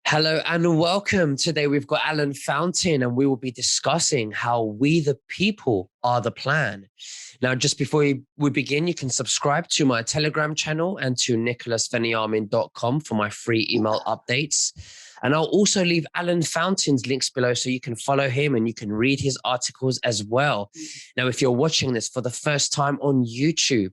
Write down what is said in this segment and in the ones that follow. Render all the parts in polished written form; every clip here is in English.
Hello and welcome. Today we've got Alan Fountain and we will be discussing how we the people are the plan. Now, just before we begin, you can subscribe to my Telegram channel and to nicholasveniamin.com for my free email updates. And I'll also leave Alan Fountain's links below so you can follow him and you can read his articles as well. Now, if you're watching this for the first time on YouTube,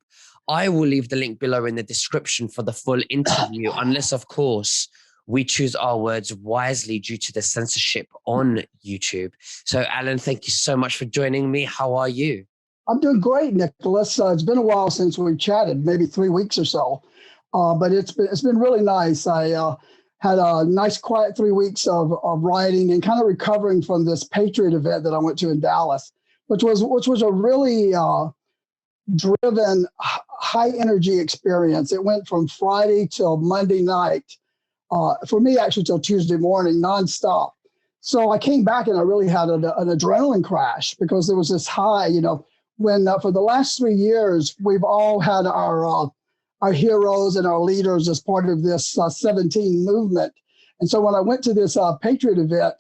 I will leave the link below in the description for the full interview, unless, of course, we choose our words wisely due to the censorship on YouTube. So, Alan, thank you so much for joining me. How are you? I'm doing great, Nicholas. It's been a while since we've chatted, maybe 3 weeks or so, but it's been really nice. I had a nice, quiet 3 weeks of writing and kind of recovering from this Patriot event that I went to in Dallas, which was a really driven, high energy experience. It went from Friday till Monday night. For me, actually, till Tuesday morning, nonstop. So I came back and I really had an adrenaline crash because there was this high, when for the last 3 years, we've all had our heroes and our leaders as part of this 17 movement. And so when I went to this Patriot event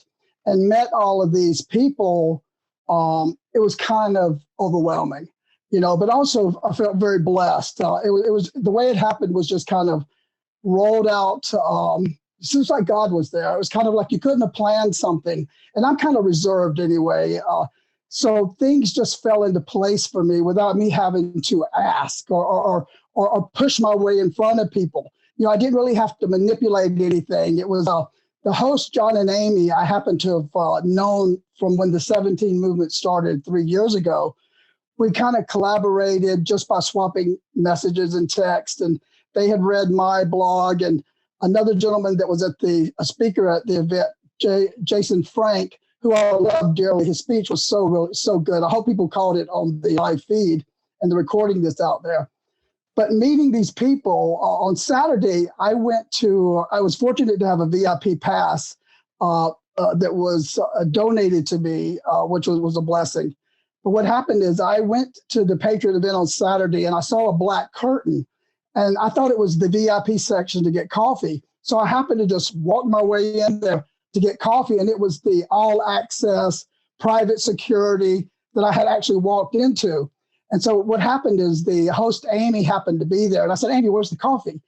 and met all of these people, it was kind of overwhelming, but also I felt very blessed. It was the way it happened was just kind of rolled out. It seems like God was there. It was kind of like you couldn't have planned something. And I'm kind of reserved anyway. So things just fell into place for me without me having to ask or push my way in front of people. I didn't really have to manipulate anything. It was the host, John and Amy, I happen to have known from when the 17 movement started 3 years ago. We kind of collaborated just by swapping messages and text, and they had read my blog, and another gentleman that was a speaker at the event, Jason Frank, who I love dearly. His speech was so good. I hope people caught it on the live feed and the recording that's out there. But meeting these people on Saturday, I was fortunate to have a VIP pass that was donated to me, which was a blessing. But what happened is I went to the Patriot event on Saturday and I saw a black curtain. And I thought it was the VIP section to get coffee. So I happened to just walk my way in there to get coffee. And it was the all access private security that I had actually walked into. And so what happened is the host, Amy, happened to be there. And I said, Amy, where's the coffee?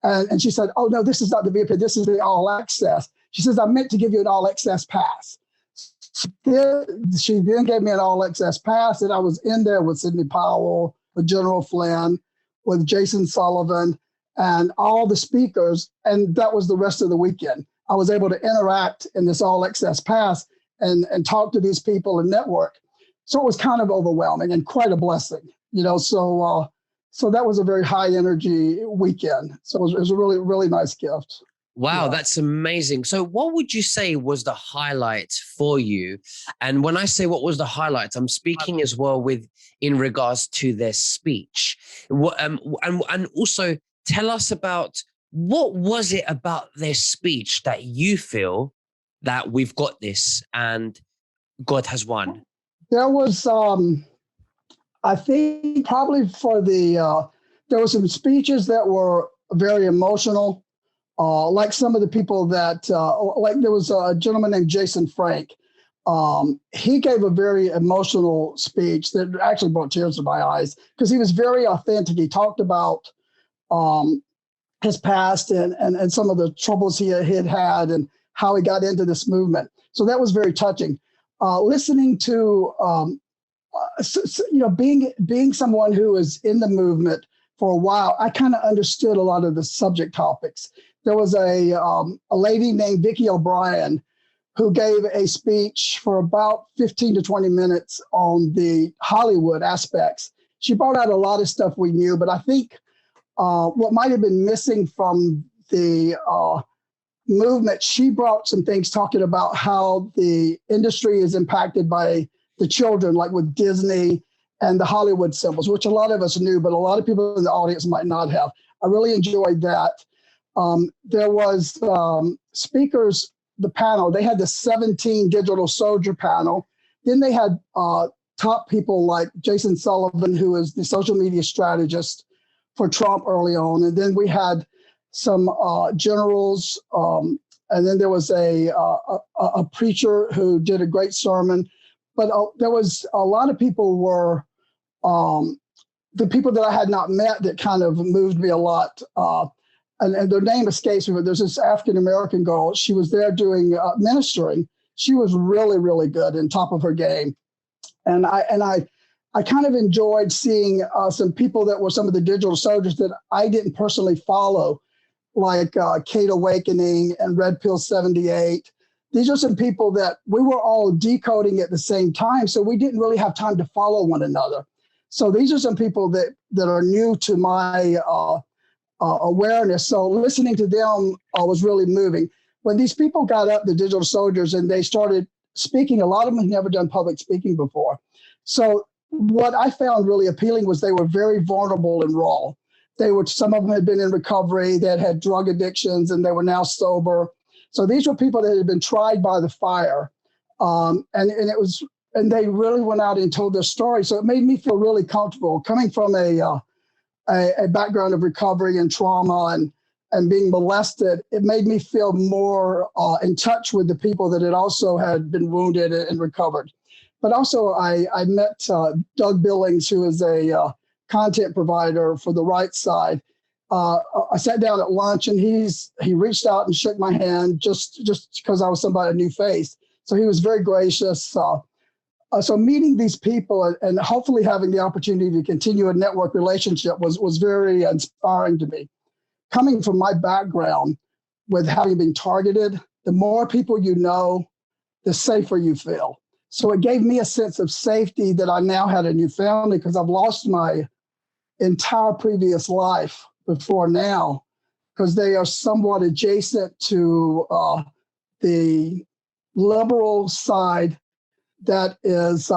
And she said, oh, no, this is not the VIP. This is the all access. She says, I meant to give you an all access pass. She then gave me an all access pass. And I was in there with Sidney Powell, with General Flynn, with Jason Sullivan and all the speakers. And that was the rest of the weekend. I was able to interact in this all access pass and talk to these people and network. So it was kind of overwhelming and quite a blessing, so that was a very high energy weekend. So it was a really, really nice gift. Wow, that's amazing. So what would you say was the highlight for you? And when I say what was the highlight, I'm speaking as well in regards to their speech. And also tell us about what was it about their speech that you feel that we've got this and God has won? There was, I think probably there were some speeches that were very emotional. Like some of the people that, like there was a gentleman named Jason Frank. He gave a very emotional speech that actually brought tears to my eyes because he was very authentic. He talked about his past and some of the troubles he had had and how he got into this movement. So that was very touching. Listening to, being someone who was in the movement for a while, I kind of understood a lot of the subject topics. There was a lady named Vicki O'Brien who gave a speech for about 15 to 20 minutes on the Hollywood aspects. She brought out a lot of stuff we knew, but I think what might have been missing from the movement, she brought some things talking about how the industry is impacted by the children, like with Disney and the Hollywood symbols, which a lot of us knew, but a lot of people in the audience might not have. I really enjoyed that. There was speakers, the panel, they had the 17 digital soldier panel. Then they had top people like Jason Sullivan, who is the social media strategist for Trump early on. And then we had some generals and then there was a preacher who did a great sermon. But there was a lot of people were the people that I had not met that kind of moved me a lot. And their name escapes me, but there's this African-American girl. She was there doing ministering. She was really, really good and top of her game. And I kind of enjoyed seeing some people that were some of the digital soldiers that I didn't personally follow, like Kate Awakening and Red Pill 78. These are some people that we were all decoding at the same time, so we didn't really have time to follow one another. So these are some people that are new to my awareness. So listening to them was really moving. When these people got up, the digital soldiers, and they started speaking, a lot of them had never done public speaking before. So what I found really appealing was they were very vulnerable and raw. Some of them had been in recovery, that had drug addictions, and they were now sober. So these were people that had been tried by the fire, and they really went out and told their story. So it made me feel really comfortable coming from a background of recovery and trauma and being molested. It made me feel more in touch with the people that had been wounded and recovered. But also I met Doug Billings, who is a content provider for the right side. I sat down at lunch and he reached out and shook my hand just because I was somebody, a new face. So he was very gracious. So meeting these people and hopefully having the opportunity to continue a network relationship was very inspiring to me. Coming from my background with having been targeted, the more people you know, the safer you feel. So it gave me a sense of safety that I now had a new family, because I've lost my entire previous life before now, because they are somewhat adjacent to the liberal side that is,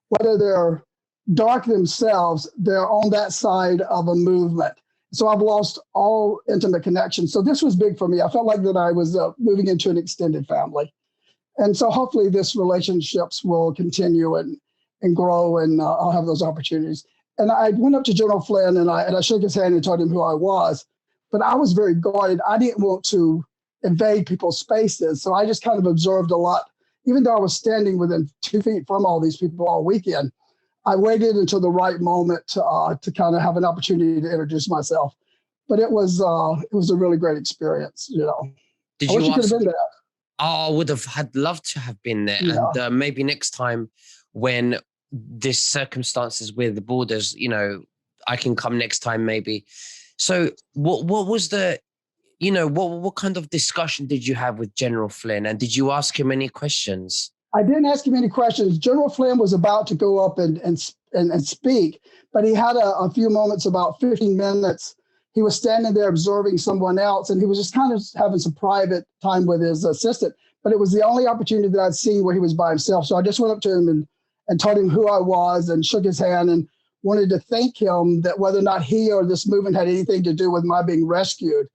whether they're dark themselves, they're on that side of a movement. So I've lost all intimate connection. So this was big for me. I felt like that I was moving into an extended family. And so hopefully this relationships will continue and grow, and I'll have those opportunities. And I went up to General Flynn and I shook his hand and told him who I was, but I was very guarded. I didn't want to invade people's spaces. So I just kind of observed a lot. Even though I was standing within 2 feet from all these people all weekend, I waited until the right moment to kind of have an opportunity to introduce myself. But it was a really great experience. Did I you wish you could have been there. I would have had loved to have been there. Yeah. And maybe next time when this circumstances with the borders, I can come next time maybe. So what was the, what kind of discussion did you have with General Flynn? And did you ask him any questions? I didn't ask him any questions. General Flynn was about to go up and speak, but he had a few moments, about 15 minutes. He was standing there observing someone else, and he was just kind of having some private time with his assistant. But it was the only opportunity that I'd seen where he was by himself. So I just went up to him and told him who I was and shook his hand and wanted to thank him that whether or not he or this movement had anything to do with my being rescued.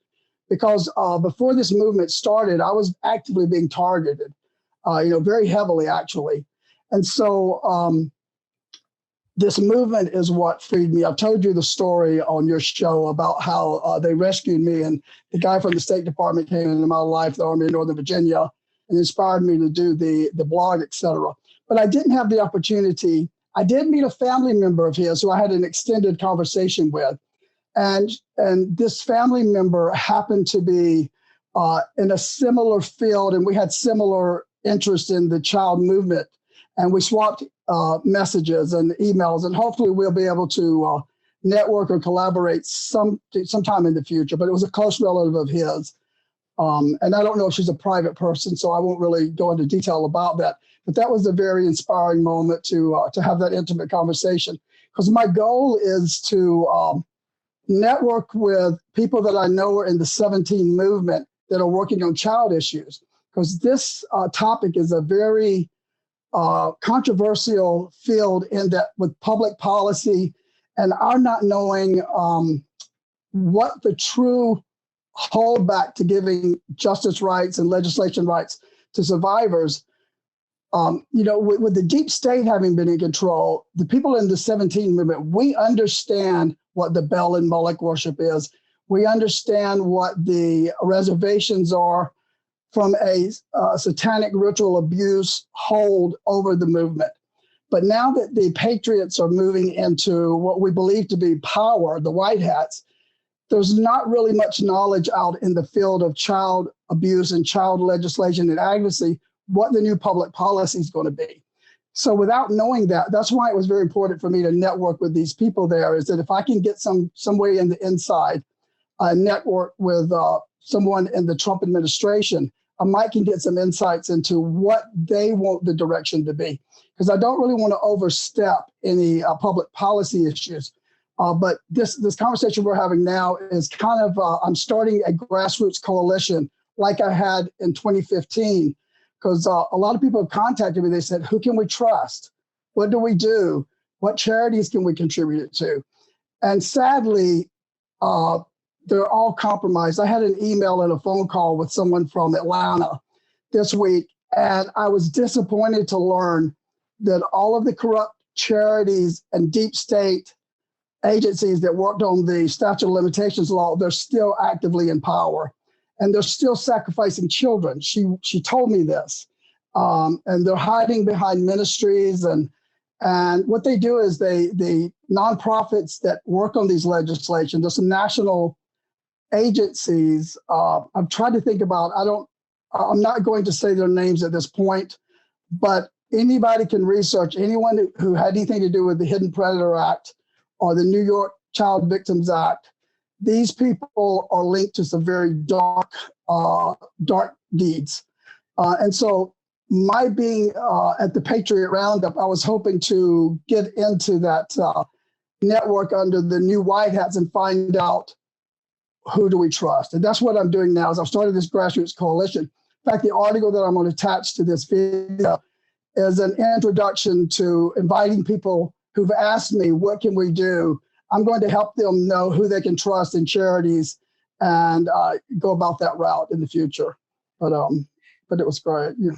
Because before this movement started, I was actively being targeted, very heavily, actually. And so this movement is what freed me. I've told you the story on your show about how they rescued me, and the guy from the State Department came into my life, the Army of Northern Virginia, and inspired me to do the blog, etc. But I didn't have the opportunity. I did meet a family member of his who I had an extended conversation with. And this family member happened to be in a similar field, and we had similar interest in the child movement. And we swapped messages and emails, and hopefully we'll be able to network or collaborate sometime in the future. But it was a close relative of his. And I don't know if she's a private person, so I won't really go into detail about that. But that was a very inspiring moment to have that intimate conversation, because my goal is to network with people that I know are in the 17 movement that are working on child issues, because this topic is a very controversial field, in that with public policy and our not knowing what the true holdback to giving justice rights and legislation rights to survivors. With the deep state having been in control, the people in the 17 movement, we understand what the Bell and Moloch worship is. We understand what the reservations are from a satanic ritual abuse hold over the movement. But now that the patriots are moving into what we believe to be power, the white hats, there's not really much knowledge out in the field of child abuse and child legislation and advocacy, what the new public policy is going to be. So without knowing that, that's why it was very important for me to network with these people there, is that if I can get some way in the inside, network with someone in the Trump administration, I might can get some insights into what they want the direction to be. Because I don't really want to overstep any public policy issues. But this conversation we're having now is kind of, I'm starting a grassroots coalition like I had in 2015, because a lot of people have contacted me. They said, who can we trust? What do we do? What charities can we contribute it to? And sadly, they're all compromised. I had an email and a phone call with someone from Atlanta this week, and I was disappointed to learn that all of the corrupt charities and deep state agencies that worked on the statute of limitations law, they're still actively in power, and they're still sacrificing children. She told me this, and they're hiding behind ministries, and what they do is the nonprofits that work on these legislation. There's some national agencies. I've tried to think about. I'm not going to say their names at this point, but anybody can research anyone who had anything to do with the Hidden Predator Act or the New York Child Victims Act. These people are linked to some very dark deeds. And so my being at the Patriot Roundup, I was hoping to get into that network under the new White Hats and find out who do we trust. And that's what I'm doing now is I've started this grassroots coalition. In fact, the article that I'm going to attach to this video is an introduction to inviting people who've asked me, what can we do? I'm going to help them know who they can trust in charities and go about that route in the future. But it was great. Yeah.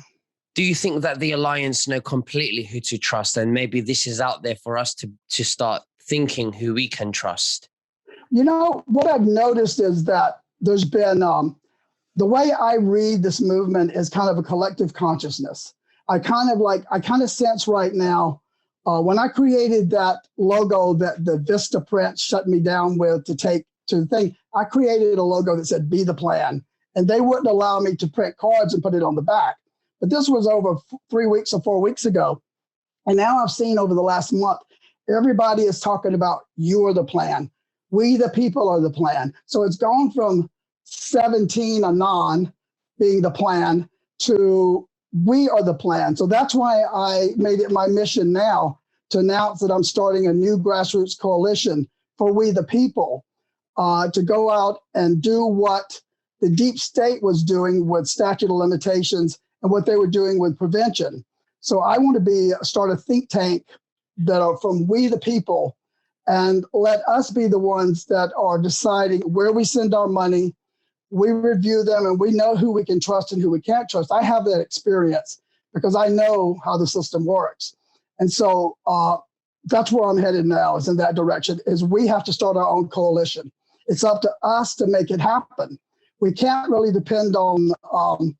Do you think that the Alliance know completely who to trust? And maybe this is out there for us to start thinking who we can trust? You know, what I've noticed is that there's been, the way I read this movement is kind of a collective consciousness. I kind of sense right now, when I created that logo that the Vista Print shut me down with to take to the thing, I created a logo that said, be the plan. And they wouldn't allow me to print cards and put it on the back. But this was over 3 weeks or 4 weeks ago. And now I've seen over the last month, everybody is talking about you are the plan. We, the people, are the plan. So it's gone from 17 Anon being the plan to we are the plan. So that's why I made it my mission now to announce that I'm starting a new grassroots coalition for we the people, to go out and do what the deep state was doing with statute of limitations and what they were doing with prevention. So I want to start a think tank that are from we the people, and let us be the ones that are deciding where we send our money. We review them and we know who we can trust and who we can't trust. I have that experience because I know how the system works. And so that's where I'm headed now, is in that direction, is we have to start our own coalition. It's up to us to make it happen. We can't really depend on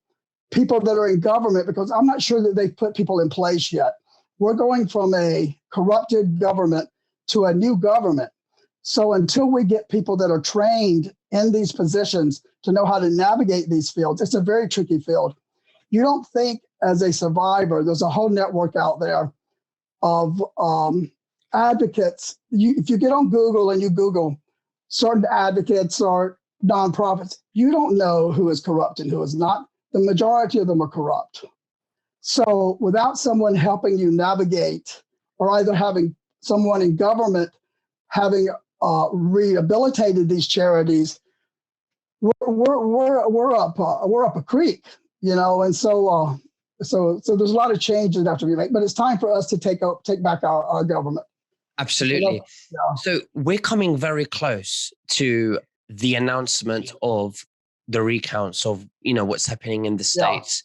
people that are in government, because I'm not sure that they've put people in place yet. We're going from a corrupted government to a new government. So until we get people that are trained in these positions to know how to navigate these fields, it's a very tricky field. You don't think as a survivor, there's a whole network out there of advocates. If you get on Google and you Google certain advocates or nonprofits, you don't know who is corrupt and who is not. The majority of them are corrupt. So without someone helping you navigate, or either having someone in government having rehabilitated these charities, we're up a creek, you know. And so there's a lot of changes that have to be made, but it's time for us to take back our government. Absolutely. Yeah. So we're coming very close to the announcement of the recounts of, what's happening in the States.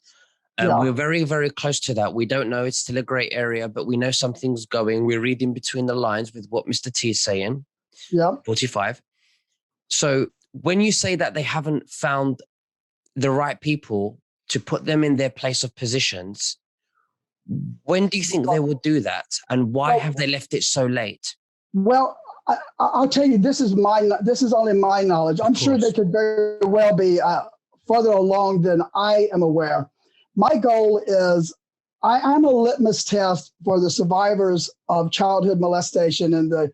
And we're very, very close to that. We don't know. It's still a gray area, but we know something's going. We're reading between the lines with what Mr. T is saying. Yeah. 45. So when you say that they haven't found the right people to put them in their place of positions, when do you think they will do that? And why have they left it so late? Well, I'll tell you, this is only my knowledge. I'm sure they could very well be further along than I am aware. My goal is I'm a litmus test for the survivors of childhood molestation and the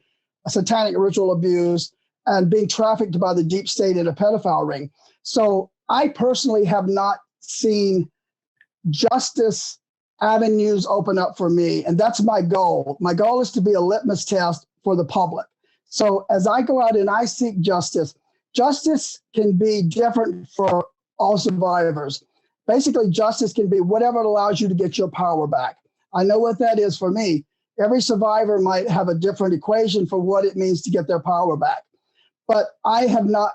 satanic ritual abuse and being trafficked by the deep state in a pedophile ring. So I personally have not seen justice avenues open up for me. And that's my goal. My goal is to be a litmus test for the public. So as I go out and I seek justice, justice can be different for all survivors. Basically, justice can be whatever allows you to get your power back. I know what that is for me. Every survivor might have a different equation for what it means to get their power back. But I have not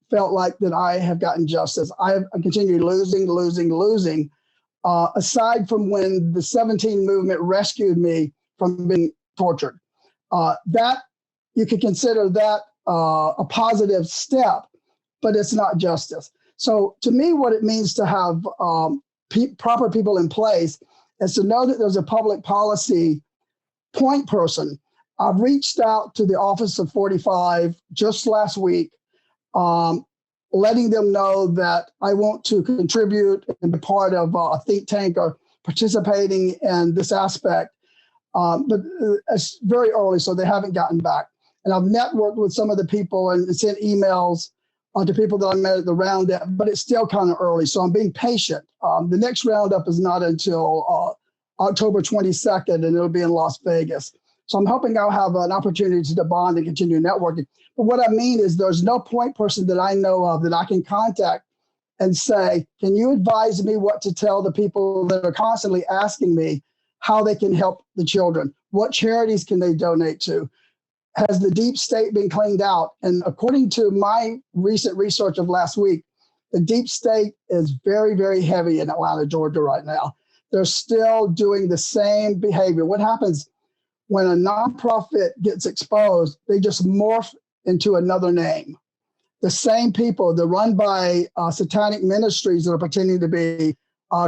felt like that I have gotten justice. I continue losing. Aside from when the 17 movement rescued me from being tortured. That you could consider that a positive step, but it's not justice. So to me, what it means to have proper people in place is to know that there's a public policy point person. I've reached out to the Office of 45 just last week, letting them know that I want to contribute and be part of a think tank or participating in this aspect. But it's very early, so they haven't gotten back. And I've networked with some of the people and sent emails to people that I met at the roundup, but it's still kind of early, so I'm being patient. The next roundup is not until October 22nd, and it'll be in Las Vegas. So I'm hoping I'll have an opportunity to bond and continue networking. But what I mean is there's no point person that I know of that I can contact and say, can you advise me what to tell the people that are constantly asking me how they can help the children? What charities can they donate to? Has the deep state been cleaned out? And according to my recent research of last week, the deep state is very, very heavy in Atlanta, Georgia right now. They're still doing the same behavior. What happens when a nonprofit gets exposed, they just morph into another name. The same people, they're run by satanic ministries that are pretending to be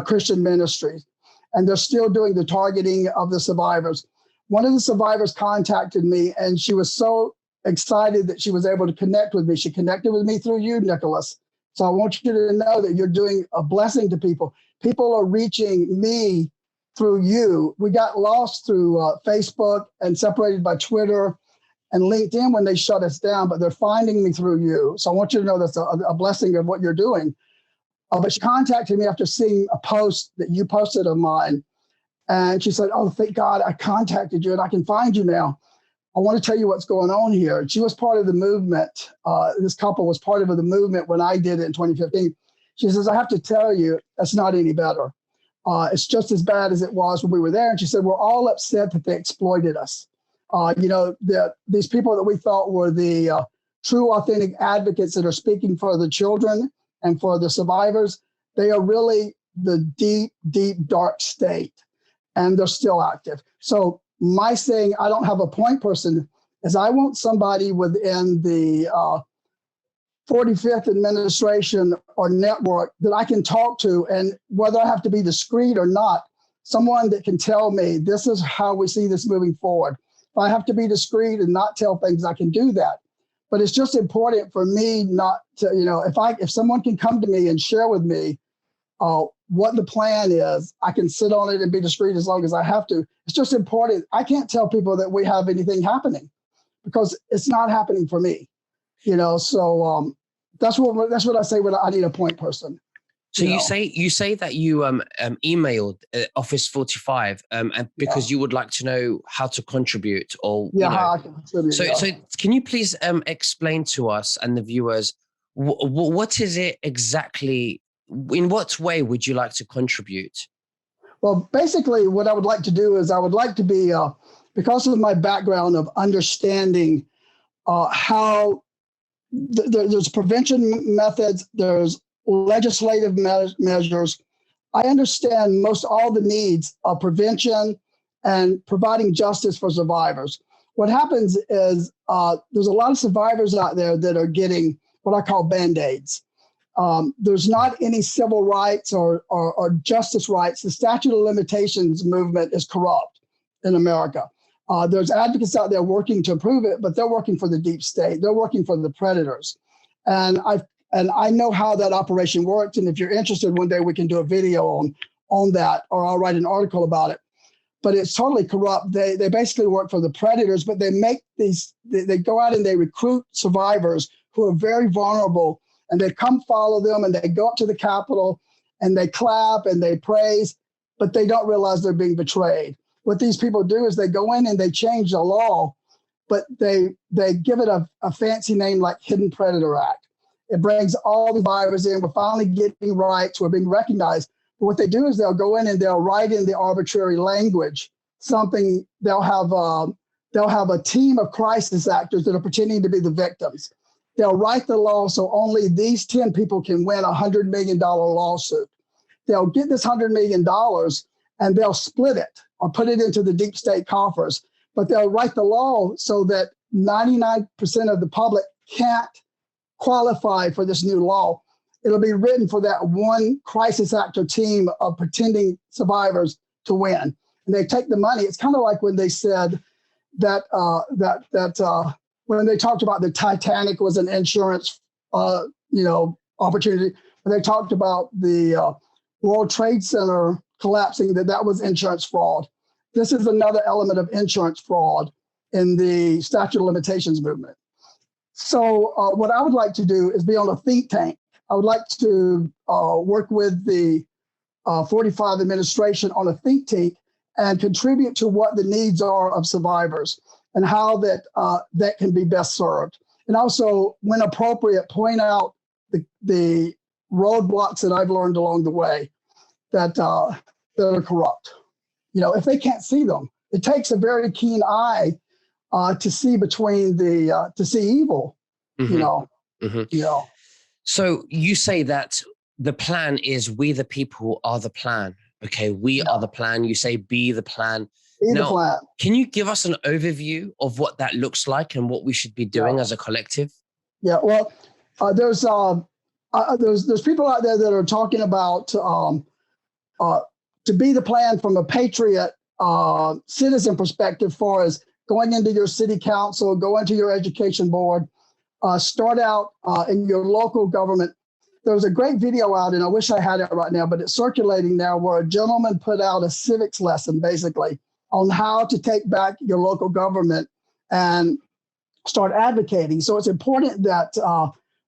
Christian ministries. And they're still doing the targeting of the survivors. One of the survivors contacted me, and she was so excited that she was able to connect with me. She connected with me through you, Nicholas. So I want you to know that you're doing a blessing to people. People are reaching me through you. We got lost through Facebook and separated by Twitter and LinkedIn when they shut us down, but they're finding me through you. So I want you to know that's a blessing of what you're doing. But she contacted me after seeing a post that you posted of mine. And she said, oh, thank God I contacted you and I can find you now. I want to tell you what's going on here. She was part of the movement. This couple was part of the movement when I did it in 2015. She says, I have to tell you, that's not any better. It's just as bad as it was when we were there. And she said, we're all upset that they exploited us. These people that we thought were the true, authentic advocates that are speaking for the children and for the survivors, they are really the deep, deep, dark state. And they're still active. So my saying I don't have a point person is I want somebody within the 45th administration or network that I can talk to, and whether I have to be discreet or not, someone that can tell me this is how we see this moving forward. If I have to be discreet and not tell things, I can do that. But it's just important for me not to, if someone can come to me and share with me what the plan is, I can sit on it and be discreet as long as I have to. It's just important. I can't tell people that we have anything happening because it's not happening for me, So that's what I say when I need a point person. So you say that you emailed Office 45 and because you would like to know how to contribute or how I can contribute. So can you please explain to us and the viewers what is it exactly? In what way would you like to contribute? Well, basically, what I would like to do is I would like to be, because of my background of understanding how there's prevention methods, there's legislative measures. I understand most all the needs of prevention and providing justice for survivors. what happens is there's a lot of survivors out there that are getting what I call Band-Aids. There's not any civil rights or justice rights. The statute of limitations movement is corrupt in America. There's advocates out there working to improve it, but they're working for the deep state. They're working for the predators. And I know how that operation works. And if you're interested, one day we can do a video on that, or I'll write an article about it. But it's totally corrupt. They basically work for the predators, but they make they go out and they recruit survivors who are very vulnerable, and they come follow them, and they go up to the Capitol and they clap and they praise, but they don't realize they're being betrayed. What these people do is they go in and they change the law, but they give it a fancy name like Hidden Predator Act. It brings all the survivors in. We're finally getting rights. We're being recognized. But what they do is they'll go in and they'll write in the arbitrary language something. They'll have a team of crisis actors that are pretending to be the victims. They'll write the law so only these 10 people can win a $100 million lawsuit. They'll get this $100 million and they'll split it or put it into the deep state coffers. But they'll write the law so that 99% of the public can't qualify for this new law. It'll be written for that one crisis actor team of pretending survivors to win. And they take the money. It's kind of like when they said that when they talked about the Titanic was an insurance opportunity, when they talked about the World Trade Center collapsing, that was insurance fraud. This is another element of insurance fraud in the statute of limitations movement. So what I would like to do is be on a think tank. I would like to work with the 45 administration on a think tank and contribute to what the needs are of survivors and how that can be best served. And also, when appropriate, point out the roadblocks that I've learned along the way that are corrupt. If they can't see them, it takes a very keen eye to see between to see evil. Mm-hmm. Mm-hmm. So you say that the plan is we the people are the plan. Okay, we are the plan. You say be the plan. The plan. Can you give us an overview of what that looks like and what we should be doing as a collective? Yeah, well, there's people out there that are talking about to be the plan from a patriot citizen perspective, far as going into your city council, go into your education board, start out in your local government. There was a great video out, and I wish I had it right now, but it's circulating now, where a gentleman put out a civics lesson, basically, on how to take back your local government and start advocating. So it's important that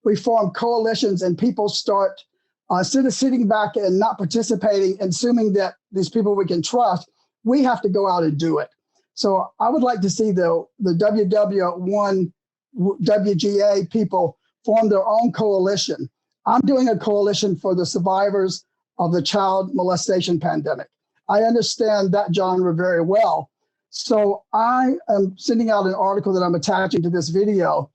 we form coalitions and people start, instead of sitting back and not participating and assuming that these people we can trust, we have to go out and do it. So I would like to see the WW1 WGA people form their own coalition. I'm doing a coalition for the survivors of the child molestation pandemic. I understand that genre very well. So I am sending out an article that I'm attaching to this video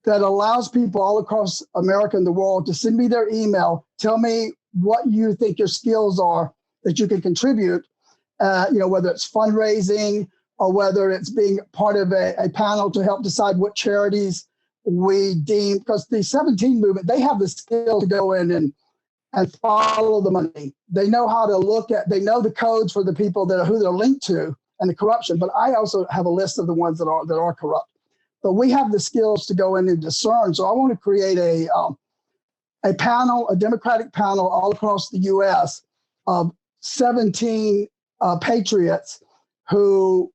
that allows people all across America and the world to send me their email, tell me what you think your skills are that you can contribute, whether it's fundraising or whether it's being part of a panel to help decide what charities we deem, because the 17 movement, they have the skill to go in and follow the money. They know how to they know the codes for the people who they're linked to and the corruption, but I also have a list of the ones that are corrupt. But we have the skills to go in and discern. So I want to create a panel, a Democratic panel all across the US of 17 patriots who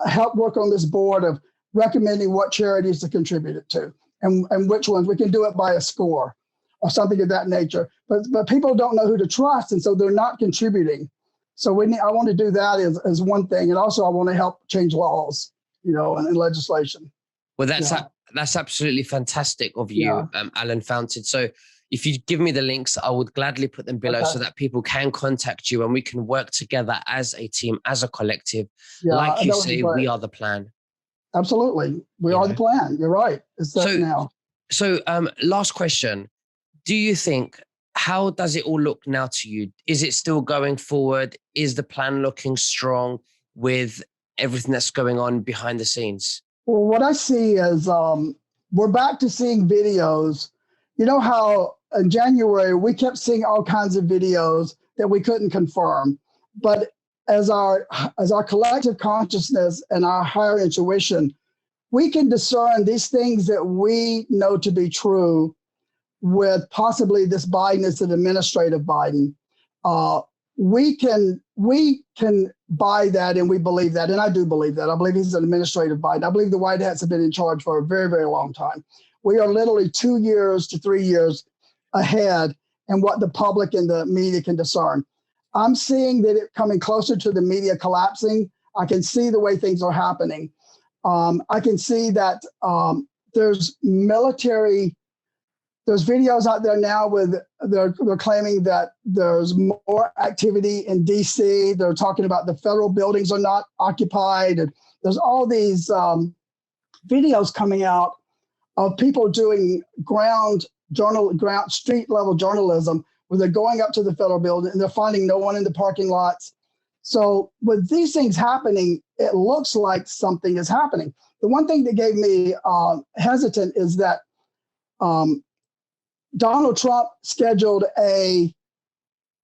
help work on this board of recommending what charities to contribute it to and which ones. We can do it by a score or something of that nature. But people don't know who to trust, and so they're not contributing. So I want to do that as one thing. And also I want to help change laws, and legislation. Well, that's absolutely fantastic of you, Alan Fountain. So if you give me the links, I would gladly put them below so that people can contact you and we can work together as a team, as a collective. Like you say, we are the plan. Absolutely. We are the plan. You're right. It's that now. So last question. Do you think, how does it all look now to you? Is it still going forward? Is the plan looking strong with everything that's going on behind the scenes? Well, what I see is we're back to seeing videos. You know how in January we kept seeing all kinds of videos that we couldn't confirm, but as our collective consciousness and our higher intuition, we can discern these things that we know to be true with possibly this Biden as an administrative Biden. We can buy that, and we believe that, and I do believe that. I believe he's an administrative Biden. I believe the White Hats have been in charge for a very, very long time. We are literally 2 years to 3 years ahead in what the public and the media can discern. I'm seeing that it coming closer to the media collapsing. I can see the way things are happening. I can see that there's videos out there now with they're claiming that there's more activity in DC. They're talking about the federal buildings are not occupied. And there's all these videos coming out of people doing ground street level journalism where they're going up to the federal building and they're finding no one in the parking lots. So with these things happening, it looks like something is happening. The one thing that gave me hesitant is that Donald Trump scheduled a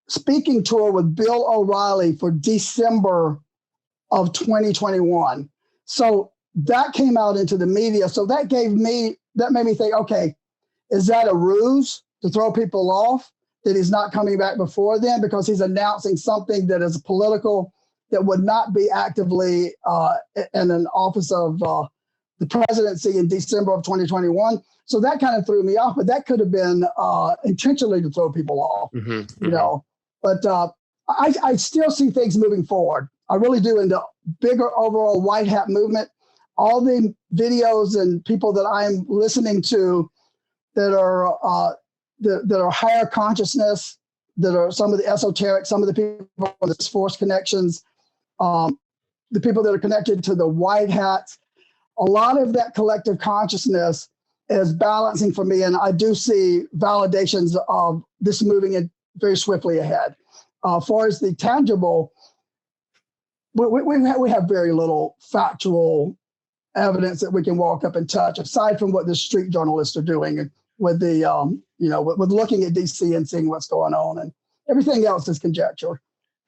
speaking tour with Bill O'Reilly for December of 2021. So that came out into the media. So that made me think, okay, is that a ruse to throw people off that he's not coming back before then because he's announcing something that is political that would not be actively in an office of the presidency in December of 2021. So that kind of threw me off, but that could have been intentionally to throw people off, you know. But I still see things moving forward. I really do in the bigger overall white hat movement. All the videos and people that I'm listening to that are higher consciousness, that are some of the esoteric, some of the people with the force connections, the people that are connected to the white hats, a lot of that collective consciousness is balancing for me. And I do see validations of this moving it very swiftly ahead. As far as the tangible, we have very little factual evidence that we can walk up and touch, aside from what the street journalists are doing with the, with looking at DC and seeing what's going on, and everything else is conjecture,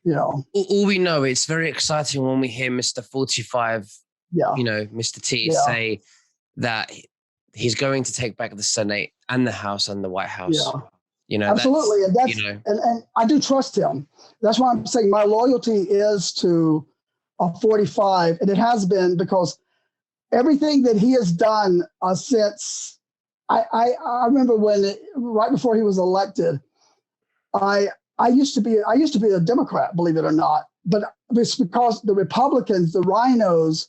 All we know, it's very exciting when we hear Mr. 45, Mr. T say that he's going to take back the Senate and the House and the White House. Yeah. Absolutely. And I do trust him. That's why I'm saying my loyalty is to 45, and it has been because everything that he has done since I remember right before he was elected, I used to be a Democrat, believe it or not, but it's because the Republicans, the rhinos,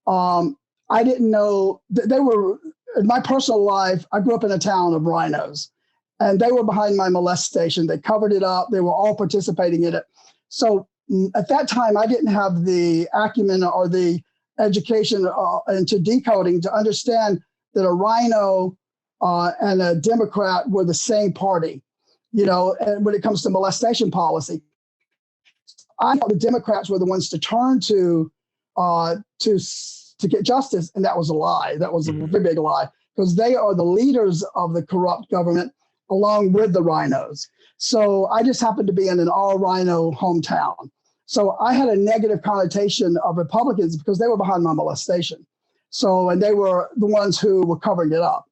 I didn't know that they were, in my personal life, I grew up in a town of rhinos, and they were behind my molestation. They covered it up. They were all participating in it. So at that time, I didn't have the acumen or the education into decoding to understand that a rhino and a Democrat were the same party, and when it comes to molestation policy. I thought the Democrats were the ones to turn to get justice, and that was a lie. That was a very big lie, because they are the leaders of the corrupt government along with the rhinos. So I just happened to be in an all-rhino hometown. So I had a negative connotation of Republicans because they were behind my molestation. And they were the ones who were covering it up.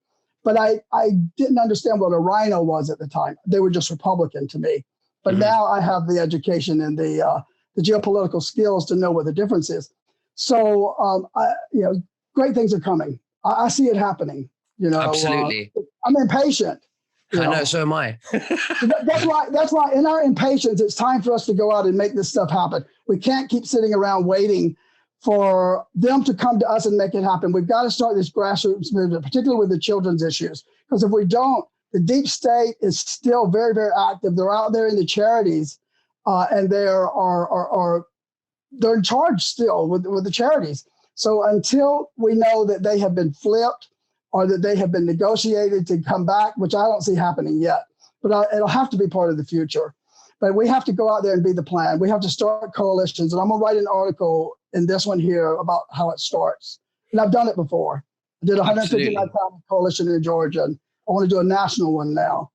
But I didn't understand what a rhino was at the time. They were just Republican to me. But now I have the education and the geopolitical skills to know what the difference is. So, great things are coming. I see it happening. Absolutely. I'm impatient. I know, so am I. That's why in our impatience, it's time for us to go out and make this stuff happen. We can't keep sitting around waiting for them to come to us and make it happen. We've got to start this grassroots movement, particularly with the children's issues. Because if we don't, the deep state is still very, very active. They're out there in the charities, and they're in charge still with the charities. So until we know that they have been flipped or that they have been negotiated to come back, which I don't see happening yet, but it'll have to be part of the future. But we have to go out there and be the plan. We have to start coalitions. And I'm going to write an article in this one here about how it starts. And I've done it before. I did a 159-county coalition in Georgia. And I want to do a national one now.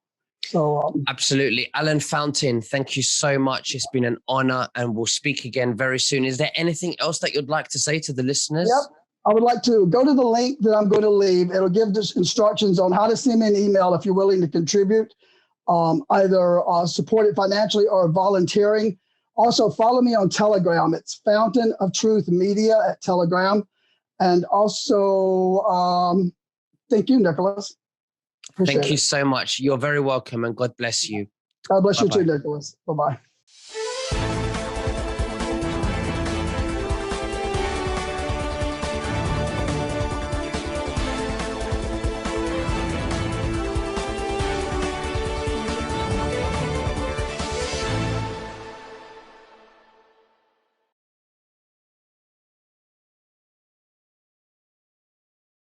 So absolutely. Alan Fountain, thank you so much. It's been an honor, and we'll speak again very soon. Is there anything else that you'd like to say to the listeners? Yep. I would like to go to the link that I'm going to leave. It'll give us instructions on how to send me an email if you're willing to contribute, either support it financially or volunteering. Also, follow me on Telegram. It's Fountain of Truth Media at Telegram. And also, thank you, Nicholas. Thank you so much. You're very welcome, and God bless you. God bless Bye-bye. you too, Nicholas. Bye-bye.